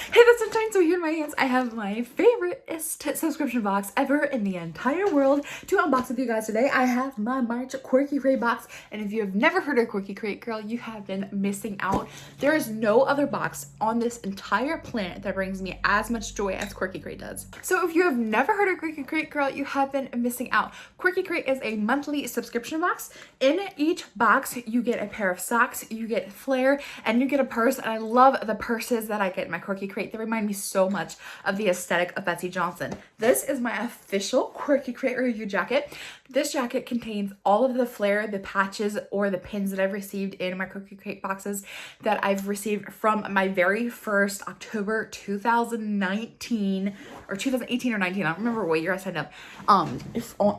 Hey, that's Sunshine. So here in my hands, I have my favoriteest subscription box ever in the entire world to unbox with you guys today. I have my March Quirky Crate box, and if you have never heard of Quirky Crate, girl, you have been missing out. There is no other box on this entire planet that brings me as much joy as Quirky Crate does. So if you have never heard of Quirky Crate, girl, you have been missing out. Quirky Crate is a monthly subscription box. In each box, you get a pair of socks, you get flair, and you get a purse. And I love the purses that I get in my Quirky Crate. They remind me so much of the aesthetic of Betsy Johnson. This is my official Quirky Crate review jacket. This jacket contains all of the flair, the patches, or the pins that I've received in my Quirky Crate boxes that I've received from my very first October 2019 or 2018 or 19. I don't remember what year I signed up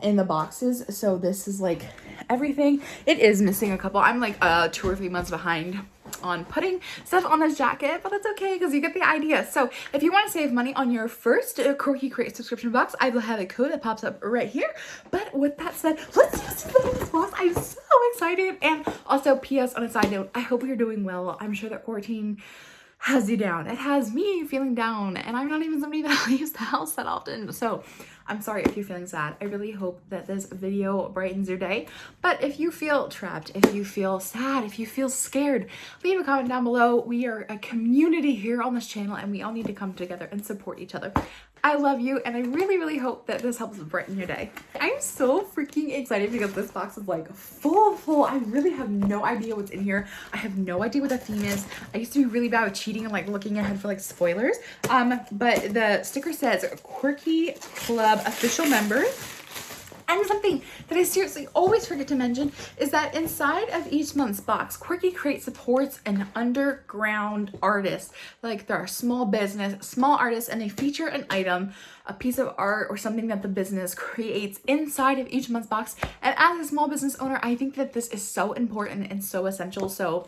in the boxes. So this is like everything. It is missing a couple. I'm like 2 or 3 months behind on putting stuff on this jacket, but that's okay because you get the idea. So if you want to save money on your first Quirky Crate subscription box, I will have a code that pops up right here. But with that said, let's just see what's in this box. I'm so excited. And also, P.S. on a side note, I hope you're doing well. I'm sure that quarantine has you down. It has me feeling down, and I'm not even somebody that leaves the house that often. So I'm sorry if you're feeling sad. I really hope that this video brightens your day. But if you feel trapped, if you feel sad, if you feel scared, leave a comment down below. We are a community here on this channel, and we all need to come together and support each other. I love you, and I really, really hope that this helps brighten your day. I'm so freaking excited because this box is like full. I really have no idea what's in here. I have no idea what the theme is. I used to be really bad with cheating and like looking ahead for like spoilers. But the sticker says Quirky Club official member. And something that I seriously always forget to mention is that inside of each month's box, Quirky Crate supports an underground artist. Like there are small business, small artists, and they feature an item, a piece of art, or something that the business creates inside of each month's box. And as a small business owner, I think that this is so important and so essential. So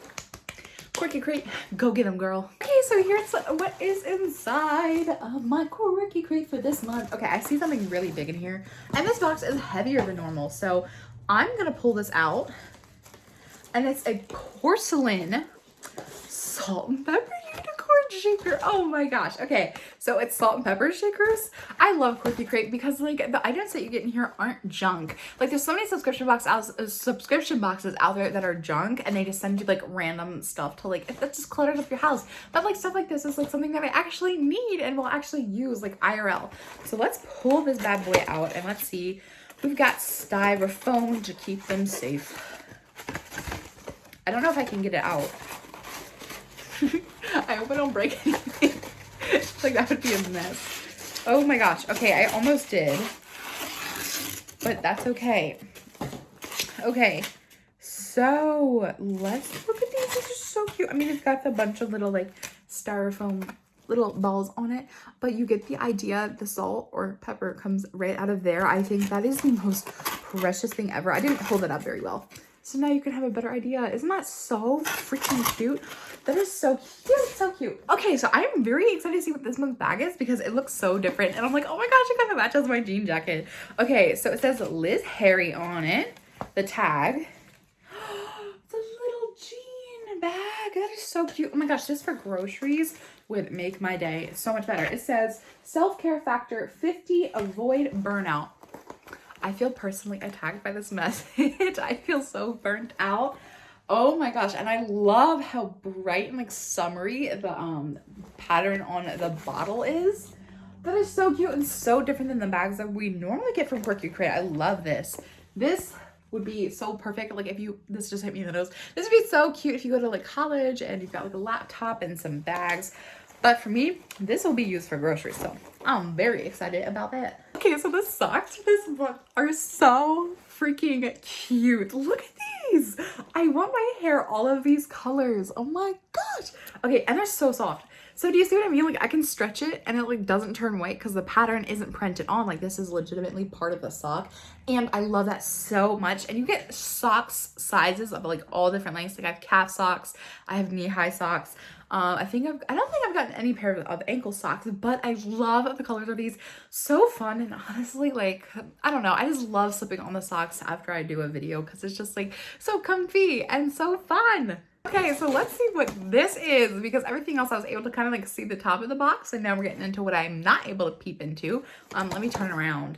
Quirky Crate, go get them, girl. Okay, so here's what is inside of my Quirky Crate for this month. Okay, I see something really big in here, and this box is heavier than normal, so I'm gonna pull this out, and it's a porcelain salt and pepper unicorn shaker. Oh my gosh. Okay, so it's salt and pepper shakers. I love Quirky Crate because like the items that you get in here aren't junk. Like there's so many subscription boxes out there that are junk, and they just send you like random stuff to like, that just clutters up your house. But like stuff like this is like something that I actually need and will actually use like IRL. So let's pull this bad boy out and let's see. We've got styrofoam to keep them safe. I don't know if I can get it out. I hope I don't break anything. Like that would be a mess. Oh my gosh. Okay, I almost did. But that's okay. Okay. So let's look at these. These are so cute. I mean, it's got a bunch of little like styrofoam little balls on it, but you get the idea. The salt or pepper comes right out of there. I think that is the most precious thing ever. I didn't hold it up very well. So now you can have a better idea. Isn't that so freaking cute? That is so cute, so cute. Okay, so I am very excited to see what this month's bag is because it looks so different. And I'm like, oh my gosh, it kind of matches my jean jacket. Okay, so it says Liz Harry on it. The tag. The little jean bag. That is so cute. Oh my gosh, this for groceries would make my day so much better. It says self-care factor 50, avoid burnout. I feel personally attacked by this message. I feel so burnt out. Oh my gosh. And I love how bright and like summery the pattern on the bottle is. That is so cute and so different than the bags that we normally get from Quirky Crate. I love this. This would be so perfect. Like if you, this just hit me in the nose. This would be so cute if you go to like college and you've got like a laptop and some bags. But for me, this will be used for groceries, so I'm very excited about that. Okay, so the socks for this month are so freaking cute. Look at these. I want my hair all of these colors. Oh my gosh. Okay, and they're so soft. So do you see what I mean? Like I can stretch it and it like doesn't turn white because the pattern isn't printed on. Like this is legitimately part of the sock. And I love that so much. And you get socks sizes of like all different lengths. Like I have calf socks. I have knee-high socks. I don't think I've gotten any pair of ankle socks, but I love the colors of these. So fun, and honestly, like, I don't know, I just love slipping on the socks after I do a video because it's just like so comfy and so fun. Okay, so let's see what this is, because everything else I was able to kind of like see the top of the box, and now we're getting into what I'm not able to peep into. Let me turn around.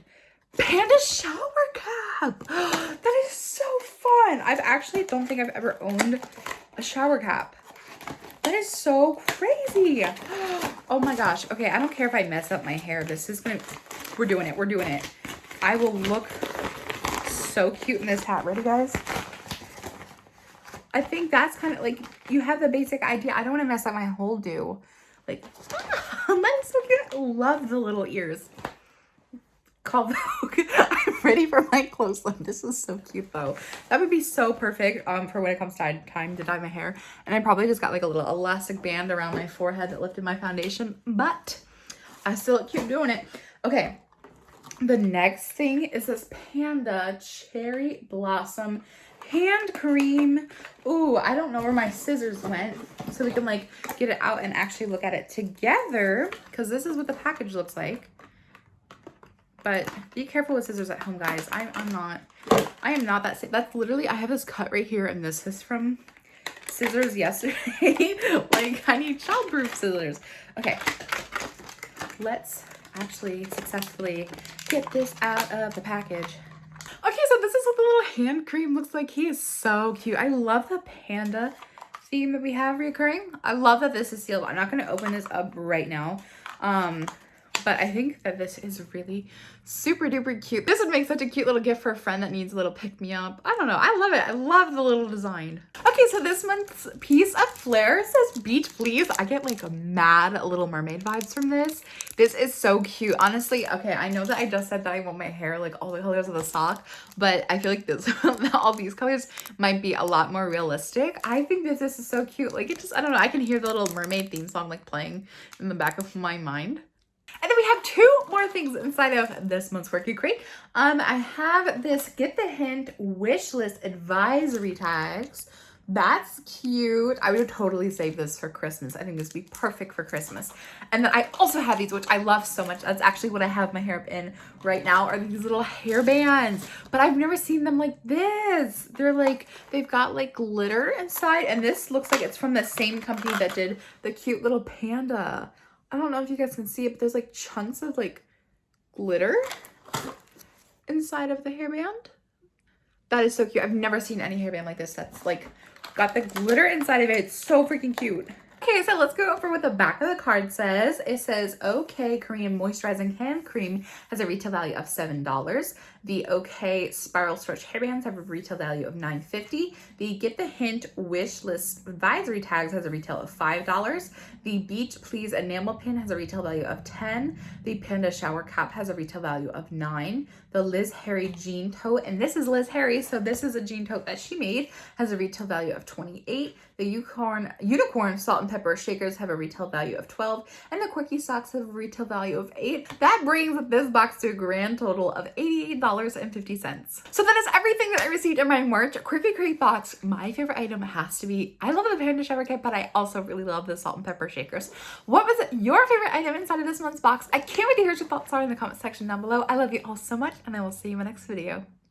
Panda shower cap. That is so fun. I've actually don't think I've ever owned a shower cap. That is so crazy. Oh my gosh. Okay, I don't care if I mess up my hair. This is gonna, we're doing it. We're doing it. I will look so cute in this hat. Ready, guys? I think that's kind of like, you have the basic idea. I don't want to mess up my whole do. Like, that's so cute. I love the little ears. Call Vogue. I'm ready for my close look. This is so cute though. That would be so perfect for when it comes time to dye my hair. And I probably just got like a little elastic band around my forehead that lifted my foundation, but I still look cute doing it. Okay, the next thing is this Panda Cherry Blossom hand cream. Ooh, I don't know where my scissors went, so we can like get it out and actually look at it together, because this is what the package looks like. But be careful with scissors at home, guys. I am not that safe. That's literally, I have this cut right here, and this is from scissors yesterday. Like, I need childproof scissors. Okay, let's actually successfully get this out of the package. Okay, so this is what the little hand cream looks like. He is so cute. I love the panda theme that we have reoccurring. I love that this is sealed. I'm not going to open this up right now. But I think that this is really super duper cute. This would make such a cute little gift for a friend that needs a little pick-me-up. I don't know. I love it. I love the little design. Okay, so this month's piece of flair says beach please. I get like a mad Little Mermaid vibes from this. This is so cute. Honestly, okay, I know that I just said that I want my hair like all the colors of the sock, but I feel like this, all these colors might be a lot more realistic. I think that this is so cute. Like, it just, I don't know. I can hear the Little Mermaid theme song like playing in the back of my mind. And then we have two more things inside of this month's Quirky Crate. I have this Get the Hint wish list advisory tags. That's cute. I would totally save this for Christmas. I think this would be perfect for Christmas. And then I also have these, which I love so much. That's actually what I have my hair up in right now, are these little hair bands. But I've never seen them like this. They're like, they've got like glitter inside. And this looks like it's from the same company that did the cute little panda. I don't know if you guys can see it, but there's like chunks of like glitter inside of the hairband. That is so cute. I've never seen any hairband like this that's like got the glitter inside of it. It's so freaking cute. Okay, so let's go over what the back of the card says. It says, OK Korean Moisturizing Hand Cream has a retail value of $7. The OK Spiral Stretch Hairbands have a retail value of $9.50. The Get the Hint Wish List Advisory Tags has a retail of $5. The Beach Please Enamel Pin has a retail value of $10. The Panda Shower Cap has a retail value of $9. The Liz Harry Jean Tote, and this is Liz Harry, so this is a jean tote that she made, has a retail value of $28. The Unicorn Salt and Pepper Shakers have a retail value of $12. And the Quirky Socks have a retail value of $8. That brings this box to a grand total of $88.50. So that is everything that I received in my March Quirky Crate box. My favorite item has to be, I love the Panda Shower Kit, but I also really love the Salt and Pepper Shakers. What was your favorite item inside of this month's box? I can't wait to hear what your thoughts are in the comment section down below. I love you all so much, and I will see you in my next video.